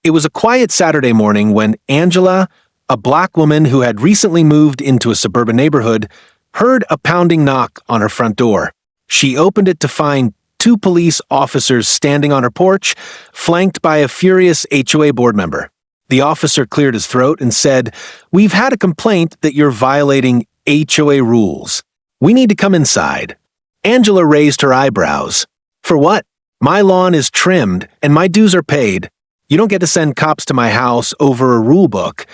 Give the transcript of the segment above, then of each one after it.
It was a quiet Saturday morning when Angela, a black woman who had recently moved into a suburban neighborhood, heard a pounding knock on her front door. She opened it to find two police officers standing on her porch, flanked by a furious HOA board member. The officer cleared his throat and said, "We've had a complaint that you're violating HOA rules. We need to come inside." Angela raised her eyebrows. "For what? My lawn is trimmed and my dues are paid. You don't get to send cops to my house over a rule book."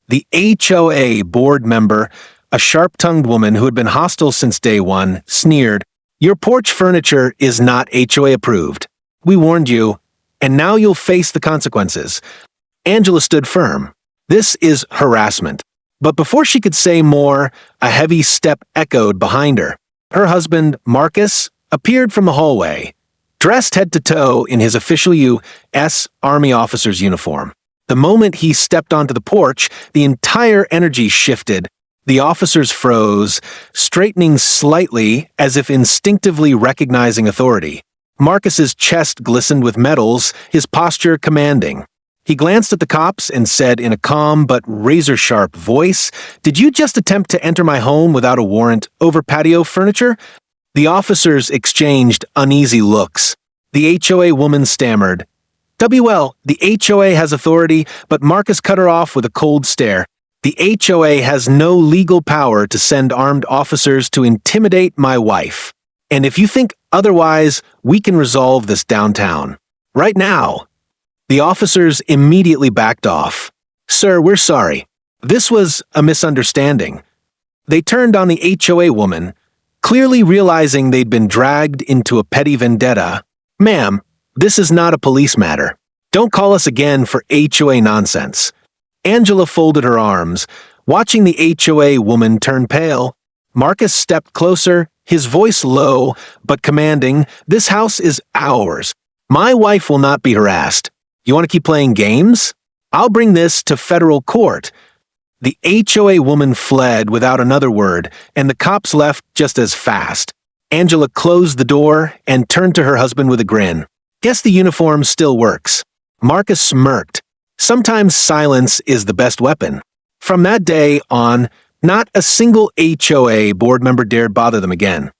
The HOA board member, a sharp-tongued woman who had been hostile since day one, sneered, "Your porch furniture is not HOA approved. We warned you, and now you'll face the consequences." Angela stood firm. This is harassment. But before she could say more, a heavy step echoed behind her. Her husband, Marcus, appeared from the hallway, dressed head to toe in his official U.S. Army officer's uniform. The moment he stepped onto the porch, the entire energy shifted. The officers froze, straightening slightly as if instinctively recognizing authority. Marcus's chest glistened with medals, his posture commanding. He glanced at the cops and said in a calm but razor-sharp voice, "Did you just attempt to enter my home without a warrant over patio furniture?" The officers exchanged uneasy looks. The HOA woman stammered, "WL, the HOA has authority," but Marcus cut her off with a cold stare. "The HOA has no legal power to send armed officers to intimidate my wife. And if you think otherwise, we can resolve this downtown. Right now." The officers immediately backed off. "Sir, we're sorry. This was a misunderstanding." They turned on the HOA woman, clearly realizing they'd been dragged into a petty vendetta. "Ma'am, this is not a police matter. Don't call us again for HOA nonsense." Angela folded her arms, watching the HOA woman turn pale. Marcus stepped closer, his voice low but commanding. "This house is ours. My wife will not be harassed. You want to keep playing games? I'll bring this to federal court." The HOA woman fled without another word, and the cops left just as fast. Angela closed the door and turned to her husband with a grin. "Guess the uniform still works." Marcus smirked. Sometimes silence is the best weapon. From that day on, not a single HOA board member dared bother them again.